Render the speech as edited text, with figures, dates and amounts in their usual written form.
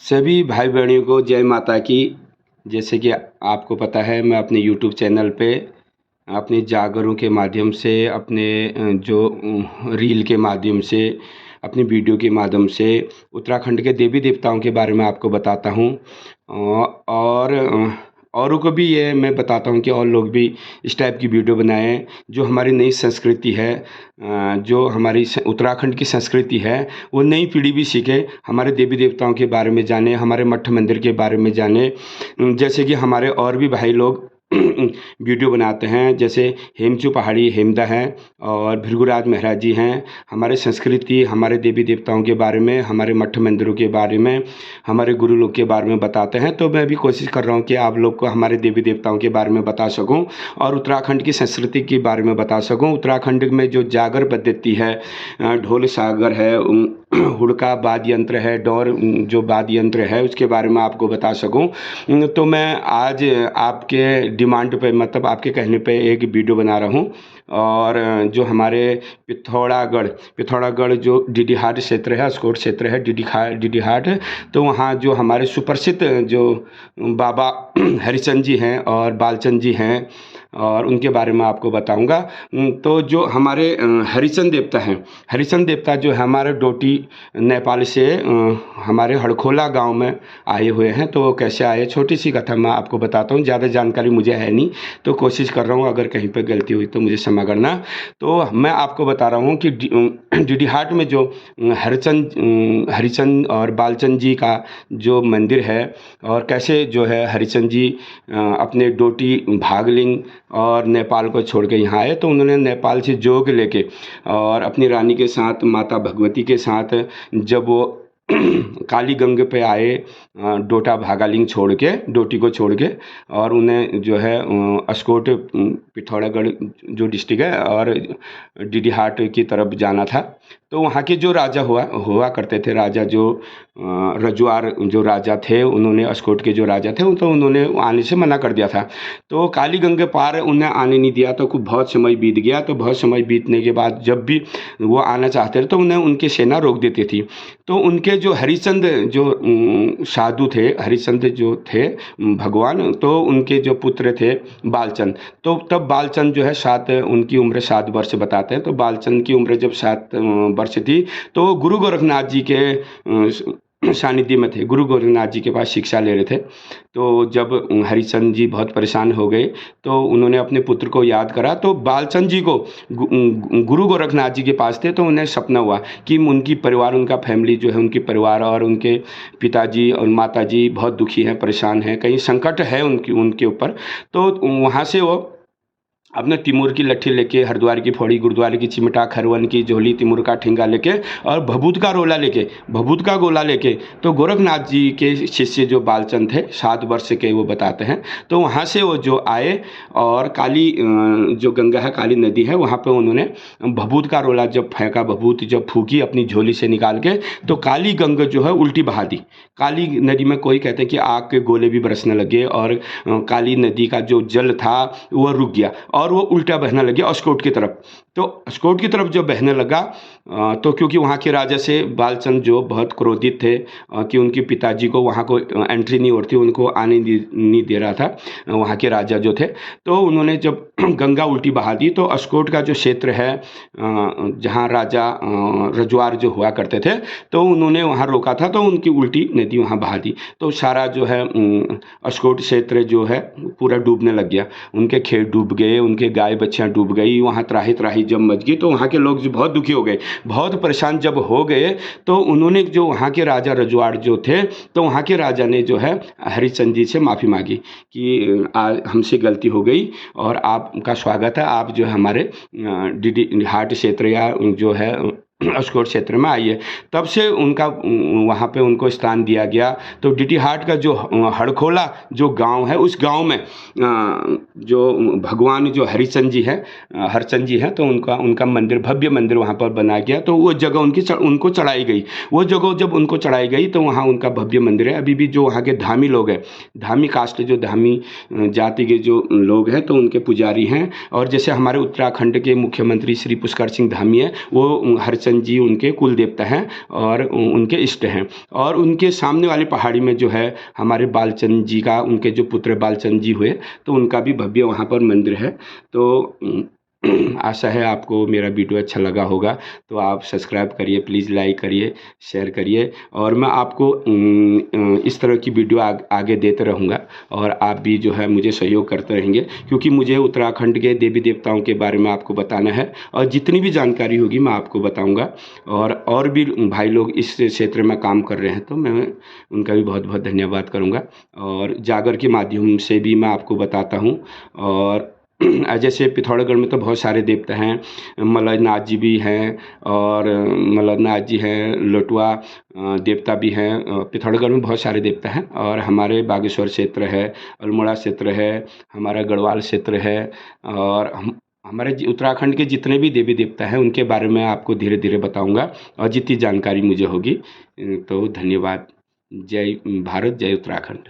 सभी भाई बहनों को जय माता की। जैसे कि आपको पता है, मैं अपने यूट्यूब चैनल पे अपने जागरों के माध्यम से, अपने रील के माध्यम से, अपनी वीडियो के माध्यम से उत्तराखंड के देवी देवताओं के बारे में आपको बताता हूँ। और औरों को भी ये मैं बताता हूँ कि और लोग भी इस टाइप की वीडियो बनाएं। जो हमारी नई संस्कृति है, जो हमारी उत्तराखंड की संस्कृति है, वो नई पीढ़ी भी सीखे, हमारे देवी देवताओं के बारे में जाने, हमारे मठ मंदिर के बारे में जाने। जैसे कि हमारे और भी भाई लोग वीडियो बनाते हैं, जैसे हेमचू पहाड़ी हेमदा हैं और भृगुराज महाराज जी हैं। हमारे संस्कृति, हमारे देवी देवताओं के बारे में, हमारे मठ मंदिरों के बारे में, हमारे गुरु लोग के बारे में बताते हैं। तो मैं भी कोशिश कर रहा हूँ कि आप लोग को हमारे देवी देवताओं के बारे में बता सकूँ और उत्तराखंड की संस्कृति के बारे में बता सकूँ। उत्तराखंड में जो जागर पद्धति है, ढोल सागर है, हुड़का वाद्य यंत्र है, डोर जो वाद्य यंत्र है, उसके बारे में आपको बता सकूं। तो मैं आज आपके डिमांड पे, मतलब आपके कहने पे एक वीडियो बना रहा हूं। और जो हमारे पिथौरागढ़ जो डीडीहाट क्षेत्र है, अस्कोट क्षेत्र है डीडीहाट, तो वहाँ जो हमारे सुप्रसिद्ध जो बाबा हरिचंद जी हैं और बालचंद जी हैं, और उनके बारे में आपको बताऊंगा। तो जो हमारे हरिचंद देवता हैं, हरिचंद देवता जो है हमारे डोटी नेपाल से हमारे हड़खोला गांव में आए हुए हैं। तो वो कैसे आए, छोटी सी कथा मैं आपको बताता हूँ, ज़्यादा जानकारी मुझे है नहीं, तो कोशिश कर रहा हूँ, अगर कहीं पर गलती हुई तो मुझे क्षमा करना। तो मैं आपको बता रहा हूँ कि डीडीहाट में जो हरिचंद और बालचंद जी का जो मंदिर है, और कैसे जो है हरिचंद जी अपने डोटी भागलिंग और नेपाल को छोड़ के यहाँ आए। तो उन्होंने नेपाल से जोग लेके और अपनी रानी के साथ, माता भगवती के साथ, जब वो काली गंग पे आए, डोटा भागालिंग छोड़ के, डोटी को छोड़ के, और उन्हें जो है अस्कोट पिथौरागढ़ जो डिस्ट्रिक्ट है और डीडीहाट की तरफ जाना था। तो वहाँ के जो राजा हुआ करते थे, राजा जो रजुआर जो राजा थे, उन्होंने अस्कोट के जो राजा थे, तो उन्होंने आने से मना कर दिया था। तो काली गंगा पार उन्हें आने नहीं दिया। तो कुछ बहुत समय बीत गया। तो बहुत समय बीतने के बाद जब भी वो आना चाहते थे तो उन्हें उनकी सेना रोक देती थी। तो उनके जो हरिचंद जो साधु थे, हरिचंद जो थे भगवान, तो उनके जो पुत्र थे बालचंद, तो तब बालचंद जो है उनकी उम्र 7 वर्ष बताते हैं। तो बालचंद की उम्र जब 7 वर्ष थी, तो गुरु गोरखनाथ जी के सानिध्य में थे, गुरु गोरखनाथ जी के पास शिक्षा ले रहे थे। तो जब हरिचंद जी बहुत परेशान हो गए, तो उन्होंने अपने पुत्र को याद करा। तो बालचंद जी को गुरु गोरखनाथ जी के पास थे, तो उन्हें सपना हुआ कि उनकी परिवार, उनका फैमिली जो है, उनकी परिवार और उनके पिताजी और माताजी बहुत दुखी हैं, परेशान हैं, कहीं संकट है उनके ऊपर। तो वहाँ से वो अपने तिमुर की लट्ठी लेके, हरिद्वार की फौड़ी, गुरुद्वारे की चिमटा, खरवन की झोली, तिमुर का ठेंगा लेके और भभूत का गोला लेके, तो गोरखनाथ जी के शिष्य जो बालचंद थे 7 वर्ष के, वो बताते हैं। तो वहाँ से वो जो आए और काली जो गंगा है, काली नदी है, वहाँ पे उन्होंने भभूत का रोला जब फेंका, भभूत जब फूकी अपनी झोली से निकाल के, तो काली गंगा जो है उल्टी बहा दी। काली नदी में कोई कहते हैं कि आग के गोले भी बरसने लगे और काली नदी का जो जल था वो रुक गया और वो उल्टा बहने लगे अस्कोट की तरफ। तो अस्कोट की तरफ जब बहने लगा, तो क्योंकि वहाँ के राजा से बालचंद जो बहुत क्रोधित थे कि उनके पिताजी को वहाँ को एंट्री नहीं होती, उनको आने नहीं दे रहा था वहाँ के राजा जो थे। तो उन्होंने जब गंगा उल्टी बहा दी, तो अस्कोट का जो क्षेत्र है जहाँ राजा रजुआर जो हुआ करते थे, तो उन्होंने वहाँ रोका था, तो उनकी उल्टी नदी वहाँ बहा दी। तो सारा जो है अस्कोट क्षेत्र जो है पूरा डूबने लग गया। उनके खेत डूब गए, उनके गाय बच्चियाँ डूब गई, वहाँ त्राही त्राही जब मच गई। तो वहाँ के लोग जो बहुत दुखी हो गए, बहुत परेशान जब हो गए, तो उन्होंने जो वहाँ के राजा रजुआर जो थे, तो वहाँ के राजा ने जो है हरिचंद जी से माफ़ी मांगी कि हमसे गलती हो गई और आपका स्वागत है, आप जो है हमारे डीडीहाट क्षेत्र या जो है अस्कोट क्षेत्र में आइए। तब से उनका वहाँ पे उनको स्थान दिया गया। तो डीडीहाट का जो हड़खोला जो गांव है, उस गांव में जो भगवान जो हरिचंद जी हैं, तो उनका मंदिर, भव्य मंदिर वहाँ पर बनाया गया। तो वो जगह उनको चढ़ाई गई। वो जगह जब उनको चढ़ाई गई, तो वहाँ उनका भव्य मंदिर है। अभी भी जो वहाँ के धामी लोग हैं, धामी कास्ट, जो धामी जाति के जो लोग हैं, तो उनके पुजारी हैं। और जैसे हमारे उत्तराखंड के मुख्यमंत्री श्री पुष्कर सिंह धामी है, वो हरिचंद हरिश्चंद्र जी उनके कुल देवता हैं और उनके इष्ट हैं। और उनके सामने वाली पहाड़ी में जो है हमारे बालचंद जी का, उनके जो पुत्र बालचंद जी हुए, तो उनका भी भव्य वहाँ पर मंदिर है। तो आशा है आपको मेरा वीडियो अच्छा लगा होगा, तो आप सब्सक्राइब करिए प्लीज़, लाइक करिए, शेयर करिए, और मैं आपको इस तरह की वीडियो आगे देते रहूँगा, और आप भी जो है मुझे सहयोग करते रहेंगे, क्योंकि मुझे उत्तराखंड के देवी देवताओं के बारे में आपको बताना है, और जितनी भी जानकारी होगी मैं आपको बताऊँगा। और भी भाई लोग इस क्षेत्र में काम कर रहे हैं, तो मैं उनका भी बहुत बहुत धन्यवाद करूँगा, और जागर के माध्यम से भी मैं आपको बताता हूँ। और जैसे पिथौरागढ़ में तो बहुत सारे देवता हैं, मल्लनाथ जी भी हैं, और मल्लनाथ जी हैं, लटुआ देवता भी हैं। पिथौरागढ़ में बहुत सारे देवता हैं, और हमारे बागेश्वर क्षेत्र है, अल्मोड़ा क्षेत्र है, हमारा गढ़वाल क्षेत्र है, और हमारे उत्तराखंड के जितने भी देवी देवता हैं उनके बारे में आपको धीरे धीरे बताऊंगा, और जितनी जानकारी मुझे होगी। तो धन्यवाद। जय भारत, जय उत्तराखंड।